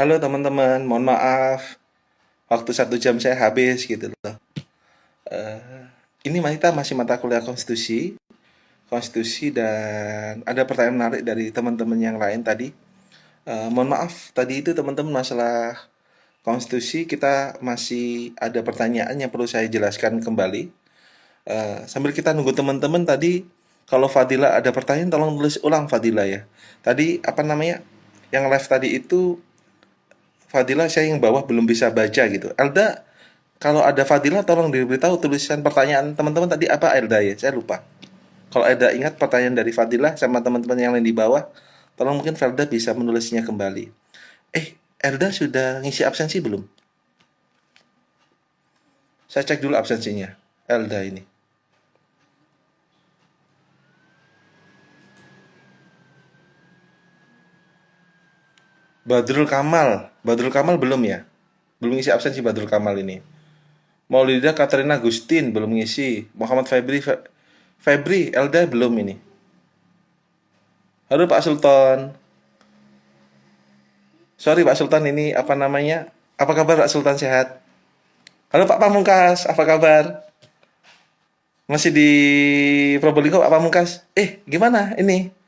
Halo teman-teman, mohon maaf, waktu 1 jam saya habis gitu loh. Ini kita masih mata kuliah konstitusi, dan ada pertanyaan menarik dari teman-teman yang lain tadi. Mohon maaf, tadi itu teman-teman masalah konstitusi kita masih ada pertanyaan yang perlu saya jelaskan kembali. Sambil kita nunggu teman-teman tadi, kalau Fadila ada pertanyaan tolong tulis ulang Fadila ya. Tadi apa namanya? Yang live tadi itu Fadila saya yang bawah belum bisa baca gitu. Elda, kalau ada Fadila tolong diberitahu tulisan pertanyaan teman-teman tadi apa Elda ya, saya lupa. Kalau Elda ingat pertanyaan dari Fadila sama teman-teman yang lain di bawah, tolong mungkin Felda bisa menulisnya kembali. Elda sudah ngisi absensi belum? Saya cek dulu absensinya. Elda ini. Badrul Kamal belum ya? Belum ngisi absensi Badrul Kamal ini. Maulida Katrina Agustin belum ngisi. Muhammad Febri, Elda belum ini. Halo Pak Sultan. Sorry Pak Sultan, ini apa namanya? Apa kabar Pak Sultan, sehat? Halo Pak Pamungkas, apa kabar? Masih di Probolinggo Pak Pamungkas? Gimana ini?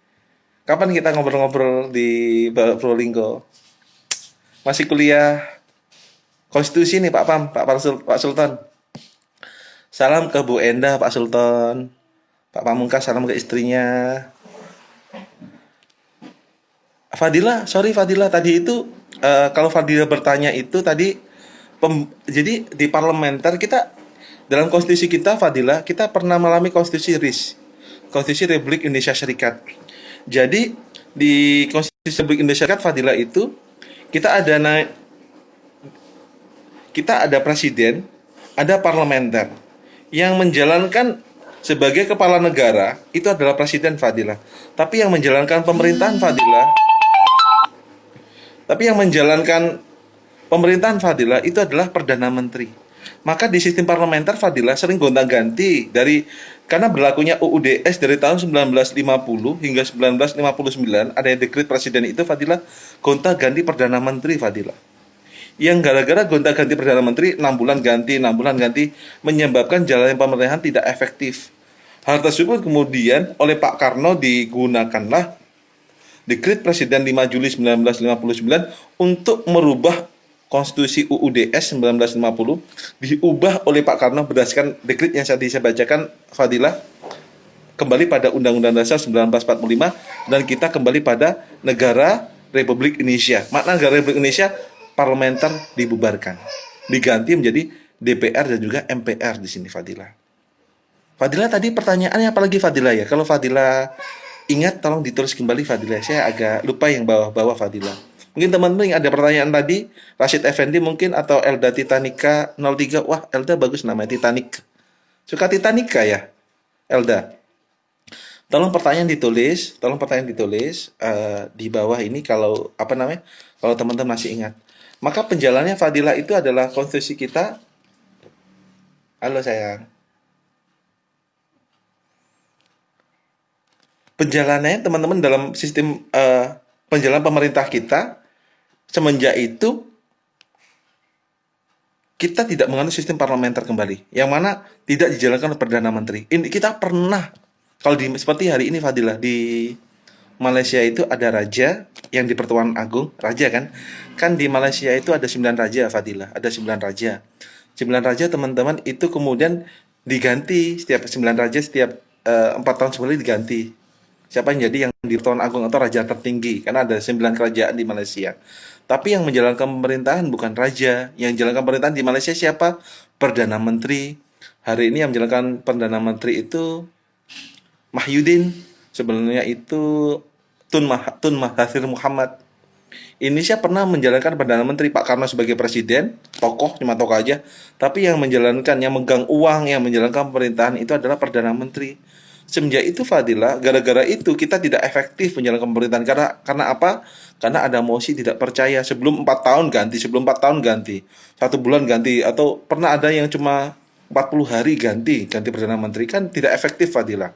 Kapan kita ngobrol-ngobrol di Probolinggo? Masih kuliah konstitusi nih Pak Sultan. Salam ke Bu Endah Pak Sultan. Pak Pamungkas salam ke istrinya. Fadila tadi itu kalau Fadila bertanya itu tadi jadi di parlementer kita dalam konstitusi kita Fadila kita pernah mengalami konstitusi RIS, Konstitusi Republik Indonesia Serikat. Jadi di Konstitusi Republik Indonesia Serikat Fadila itu kita ada presiden, ada parlementer yang menjalankan sebagai kepala negara itu adalah presiden Fadila. Tapi yang menjalankan pemerintahan Fadila itu adalah Perdana Menteri. Maka di sistem parlementer Fadila sering gonta-ganti karena berlakunya UUDS dari tahun 1950 hingga 1959 ada dekret presiden itu Fadila gonta-ganti Perdana Menteri Fadila. Yang gara-gara gonta-ganti Perdana Menteri 6 bulan ganti menyebabkan jalannya pemerintahan tidak efektif. Hal tersebut kemudian oleh Pak Karno digunakanlah Dekret Presiden 5 Juli 1959 untuk merubah Konstitusi UUDS 1950 diubah oleh Pak Karno berdasarkan dekret yang tadi saya bacakan Fadilah kembali pada Undang-Undang Dasar 1945 dan kita kembali pada negara Republik Indonesia. Makna negara Republik Indonesia parlementer dibubarkan, diganti menjadi DPR dan juga MPR di sini Fadilah. Fadilah tadi pertanyaannya apalagi Fadilah ya? Kalau Fadilah ingat tolong ditulis kembali Fadilah. Saya agak lupa yang bawah-bawah Fadilah. Mungkin teman-teman yang ada pertanyaan tadi, Rashid Effendi mungkin atau Elda Titanica 03. Wah, Elda bagus namanya Titanic. Suka Titanica ya? Elda. Tolong pertanyaan ditulis di bawah ini kalau apa namanya? Kalau teman-teman masih ingat. Maka penjalannya Fadilah itu adalah konstitusi kita. Halo sayang. Penjalanannya teman-teman dalam sistem penjalanan pemerintah kita semenjak itu kita tidak menganut sistem parlementer kembali, yang mana tidak dijalankan oleh Perdana Menteri. Ini kita pernah kalau seperti hari ini Fadilah di Malaysia itu ada raja yang di Pertuan Agung, raja kan di Malaysia itu ada 9 raja Fadilah, ada 9 raja. 9 raja teman-teman itu kemudian diganti setiap 9 raja setiap 4 tahun sekali diganti. Siapa yang jadi yang di Pertuan Agung atau raja tertinggi, karena ada 9 kerajaan di Malaysia. Tapi yang menjalankan pemerintahan bukan raja, yang menjalankan pemerintahan di Malaysia siapa? Perdana Menteri. Hari ini yang menjalankan Perdana Menteri itu Mahyudin, sebenarnya itu Tun Mahathir Muhammad. Indonesia pernah menjalankan Perdana Menteri Pak Karno sebagai presiden, cuma tokoh aja. Tapi yang menjalankan, yang megang uang, yang menjalankan pemerintahan itu adalah Perdana Menteri. Semenjak itu Fadilah, gara-gara itu kita tidak efektif menjalankan pemerintahan. Karena apa? Karena ada mosi tidak percaya. Sebelum 4 tahun ganti, 1 bulan ganti, atau pernah ada yang cuma 40 hari ganti Perdana Menteri, kan tidak efektif Fadilah.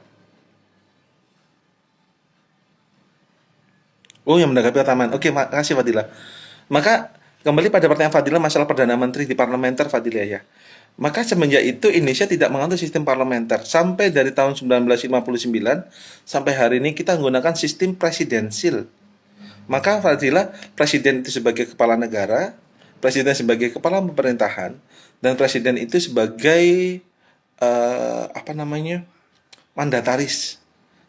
Oh, yang menanggapi taman. Oke, makasih Fadilah. Maka kembali pada pertanyaan Fadila masalah Perdana Menteri di parlementer Fadila ya. Maka semenjak itu Indonesia tidak menganut sistem parlementer. Sampai dari tahun 1959 sampai hari ini kita menggunakan sistem presidensil. Maka Fadila, presiden itu sebagai kepala negara, presiden sebagai kepala pemerintahan, dan presiden itu sebagai mandataris.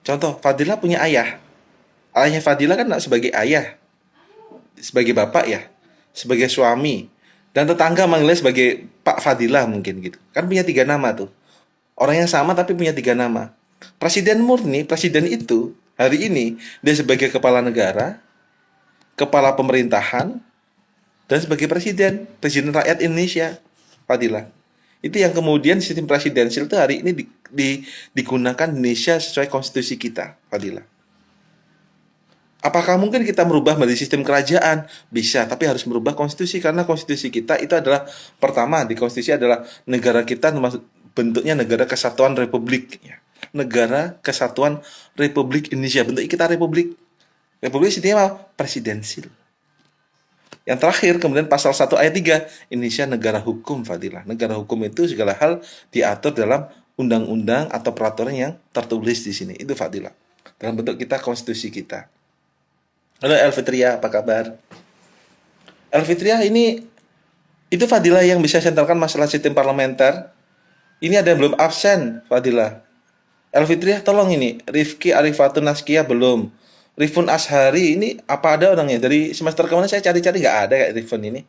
Contoh, Fadila punya ayah. Ayahnya Fadila kan sebagai ayah, sebagai bapak ya, sebagai suami, dan tetangga manggilnya sebagai Pak Fadila mungkin gitu. Kan punya 3 nama tuh. Orang yang sama tapi punya 3 nama. Presiden murni, presiden itu hari ini dia sebagai kepala negara, kepala pemerintahan, dan sebagai presiden rakyat Indonesia, Fadila. Itu yang kemudian sistem presidensil itu hari ini digunakan Indonesia sesuai konstitusi kita, Fadila. Apakah mungkin kita merubah menjadi sistem kerajaan? Bisa, tapi harus merubah konstitusi karena konstitusi kita itu adalah pertama di konstitusi adalah negara kita bentuknya negara kesatuan republik ya. Negara kesatuan Republik Indonesia, bentuk kita republik. Republik sistemnya apa? Presidensil. Yang terakhir kemudian pasal 1 ayat 3 Indonesia negara hukum Fadilah. Negara hukum itu segala hal diatur dalam undang-undang atau peraturan yang tertulis di sini. Itu Fadilah. Dalam bentuk kita konstitusi kita. Halo Elfitria, apa kabar? Elfitria ini itu Fadilah yang bisa sentralkan masalah sistem parlementer. Ini ada yang belum absen Fadilah. Elfitria tolong ini, Rifki Arifatun Naskia belum. Rifun Ashari ini apa ada orangnya? Dari semester kemarin saya cari-cari nggak ada kayak Rifun ini.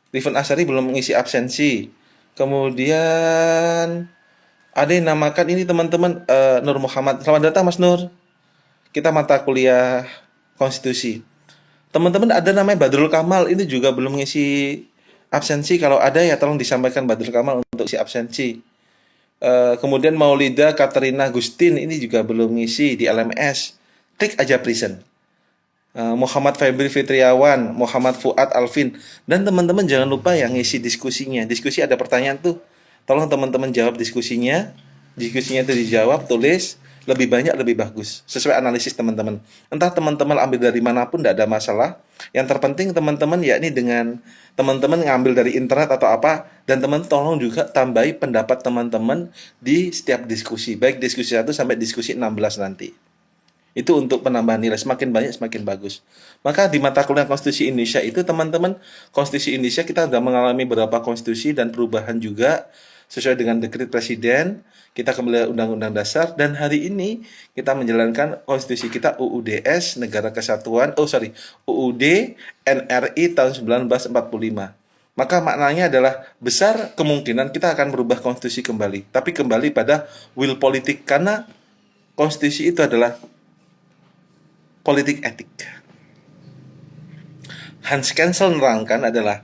Rifun Ashari belum mengisi absensi. Kemudian ada yang namakan ini teman-teman Nur Muhammad. Selamat datang Mas Nur. Kita mata kuliah konstitusi. Teman-teman ada namanya Badrul Kamal ini juga belum mengisi absensi. Kalau ada ya tolong disampaikan Badrul Kamal untuk isi absensi. Kemudian Maulida Katerina Gustin ini juga belum ngisi di LMS. Klik aja present. Muhammad Febri Fitriawan, Muhammad Fuad Alvin, dan teman-teman jangan lupa yang ngisi diskusinya. Diskusi ada pertanyaan tuh, tolong teman-teman jawab diskusinya. Diskusinya itu dijawab, tulis, lebih banyak lebih bagus, sesuai analisis teman-teman. Entah teman-teman ambil dari manapun tidak ada masalah. Yang terpenting teman-teman yakni dengan teman-teman ngambil dari internet atau apa, dan teman tolong juga tambahi pendapat teman-teman di setiap diskusi, baik diskusi 1 sampai diskusi 16 nanti. Itu untuk penambahan nilai, semakin banyak semakin bagus. Maka di mata kuliah konstitusi Indonesia itu teman-teman, konstitusi Indonesia kita sudah mengalami beberapa konstitusi dan perubahan juga sesuai dengan dekret presiden. Kita kembali Undang-Undang Dasar, dan hari ini kita menjalankan konstitusi kita UUDS Negara Kesatuan, UUD NRI tahun 1945. Maka maknanya adalah besar kemungkinan kita akan merubah konstitusi kembali, tapi kembali pada will politik, karena konstitusi itu adalah politik etik. Hans Kelsen menerangkan adalah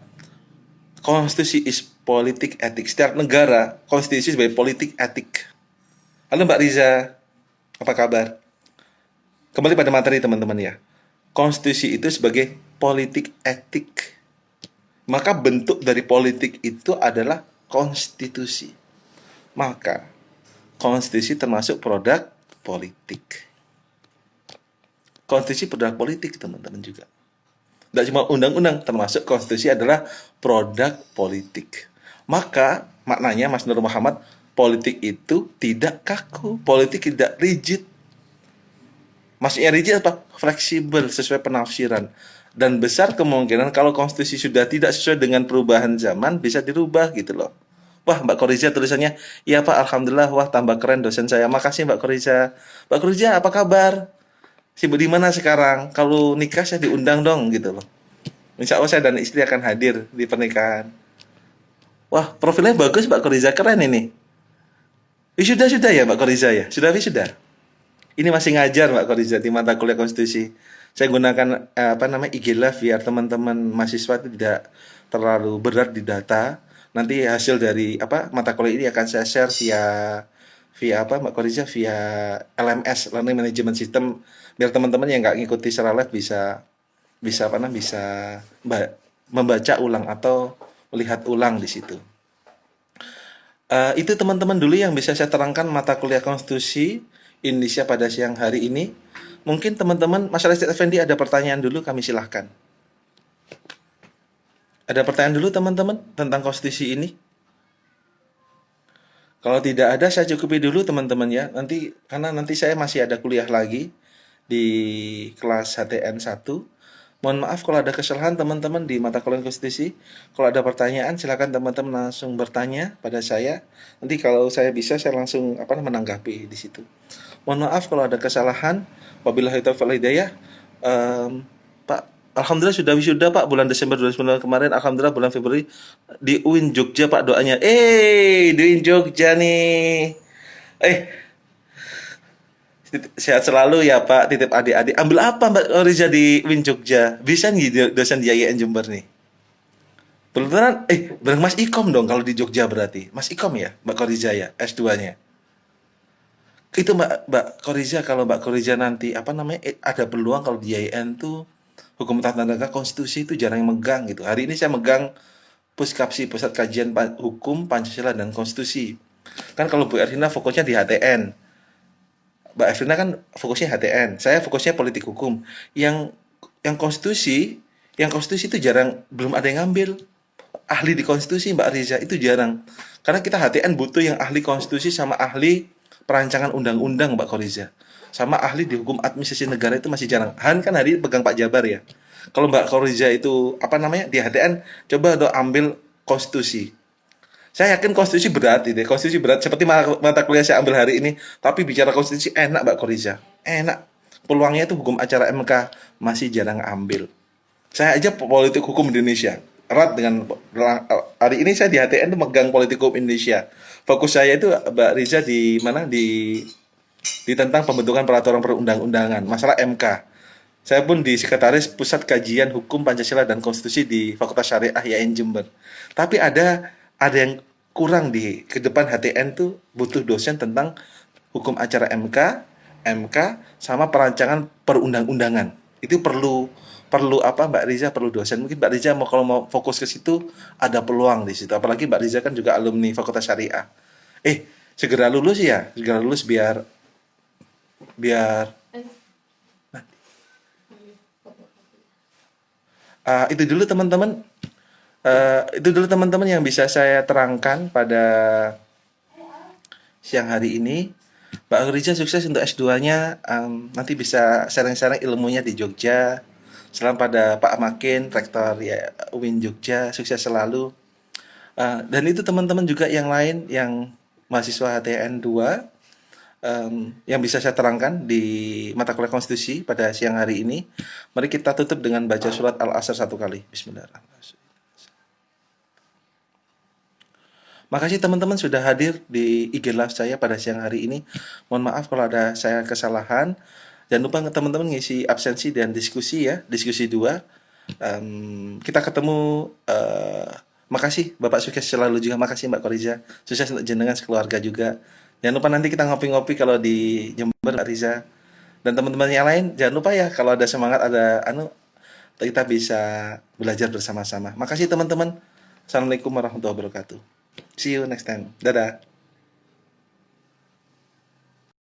konstitusi is politik etik. Setiap negara konstitusi sebagai politik etik. Halo Mbak Riza, apa kabar? Kembali pada materi teman-teman ya. Konstitusi itu sebagai politik etik. Maka bentuk dari politik itu adalah konstitusi. Maka konstitusi termasuk produk politik. Konstitusi produk politik teman-teman juga. Tidak cuma undang-undang, termasuk konstitusi adalah produk politik. Maka maknanya Mas Nur Muhammad, politik itu tidak kaku, politik tidak rigid. Maksudnya rigid apa? Fleksibel, sesuai penafsiran. Dan besar kemungkinan kalau konstitusi sudah tidak sesuai dengan perubahan zaman, bisa dirubah gitu loh. Wah, Mbak Koriza tulisannya, iya Pak, Alhamdulillah, wah tambah keren dosen saya. Makasih Mbak Koriza. Mbak Koriza, apa kabar? Sibuk di mana sekarang? Kalau nikah saya diundang dong gitu loh. Insya Allah saya dan istri akan hadir di pernikahan. Wah, profilnya bagus Mbak Koriza, keren ini. Sudah ya Mbak Koriza ya? Sudah. Ini masih ngajar Mbak Koriza di mata kuliah konstitusi. Saya gunakan IG Live biar teman-teman mahasiswa itu tidak terlalu berat di data. Nanti hasil dari mata kuliah ini akan saya share via Mbak Koriza, via LMS, Learning Management System, biar teman-teman yang nggak ngikuti secara live bisa membaca ulang atau melihat ulang di situ. Itu teman-teman dulu yang bisa saya terangkan mata kuliah konstitusi Indonesia pada siang hari ini. Mungkin teman-teman, Mas Rashid Effendi ada pertanyaan dulu, kami silahkan. Ada pertanyaan dulu teman-teman tentang konstitusi ini? Kalau tidak ada, saya cukupi dulu teman-teman ya. Karena nanti saya masih ada kuliah lagi di kelas HTN 1. Mohon maaf kalau ada kesalahan teman-teman di mata kuliah konstitusi. Kalau ada pertanyaan, silakan teman-teman langsung bertanya pada saya. Nanti kalau saya bisa, saya langsung menanggapi di situ. Mohon maaf kalau ada kesalahan. Wabillahi taufiq wal hidayah. Pak, alhamdulillah sudah wisuda Pak bulan Desember 2019 kemarin. Alhamdulillah bulan Februari di UIN Jogja Pak doanya. Di UIN Jogja nih. Eh, sehat selalu ya Pak, titip adik-adik. Ambil apa Mbak Riza di UIN Jogja? Bisa nih dosen di IAIN Jember nih. Beneran, bareng Mas Ikom dong kalau di Jogja berarti. Mas Ikom ya, Mbak Koriza ya, S2-nya. Itu Mbak Koriza, kalau Mbak Koriza nanti ada peluang kalau di IAIN tuh hukum tata negara konstitusi itu jarang yang megang gitu. Hari ini saya megang Puskapsi, Pusat Kajian Hukum, Pancasila dan Konstitusi. Kan kalau Bu Erlina fokusnya di HTN. Mbak Erlina kan fokusnya HTN. Saya fokusnya politik hukum. Yang konstitusi, itu jarang, belum ada yang ngambil. Ahli di konstitusi Mbak Riza itu jarang. Karena kita HTN butuh yang ahli konstitusi sama ahli perancangan undang-undang Mbak Koriza. Sama ahli di hukum administrasi negara itu masih jarang. Han kan hari ini pegang Pak Jabar ya. Kalau Mbak Koriza itu di HTN coba dong ambil konstitusi. Saya yakin konstitusi berat itu. Konstitusi berat seperti mata kuliah saya ambil hari ini, tapi bicara konstitusi enak Mbak Koriza. Enak. Peluangnya itu hukum acara MK masih jarang ambil. Saya aja politik hukum Indonesia. Erat dengan hari ini saya di HTN itu megang politik hukum Indonesia. Fokus saya itu Mbak Riza di mana di tentang pembentukan peraturan perundang-undangan, masalah MK. Saya pun di sekretaris Pusat Kajian Hukum Pancasila dan Konstitusi di Fakultas Syariah IAIN Jember. Tapi ada yang kurang di ke depan HTN tuh butuh dosen tentang hukum acara MK sama perancangan perundang-undangan. Itu perlu Mbak Riza perlu dosen. Mungkin Mbak Riza kalau mau fokus ke situ ada peluang di situ. Apalagi Mbak Riza kan juga alumni Fakultas Syariah. Segera lulus ya, biar itu dulu teman-teman. Itu dulu teman-teman yang bisa saya terangkan pada siang hari ini. Mbak Riza sukses untuk S2-nya. Nanti bisa sharing-sharing ilmunya di Jogja. Salam pada Pak Makin, Rektor ya UIN Jogja, sukses selalu. Dan itu teman-teman juga yang lain yang mahasiswa HTN 2 yang bisa saya terangkan di mata kuliah konstitusi pada siang hari ini. Mari kita tutup dengan baca surat Al-Asr 1 kali. Bismillahirrahmanirrahim. Makasih teman-teman sudah hadir di IG Live saya pada siang hari ini. Mohon maaf kalau ada saya kesalahan. Jangan lupa teman-teman ngisi absensi dan diskusi ya, diskusi 2. Kita ketemu. Makasih Bapak sukses selalu juga. Makasih Mbak Koriza. Sukses untuk jenengan sekeluarga juga. Jangan lupa nanti kita ngopi-ngopi kalau di Jember Mbak Riza. Dan teman-teman yang lain jangan lupa ya kalau ada semangat kita bisa belajar bersama-sama. Makasih teman-teman. Assalamualaikum warahmatullahi wabarakatuh. See you next time. Dadah.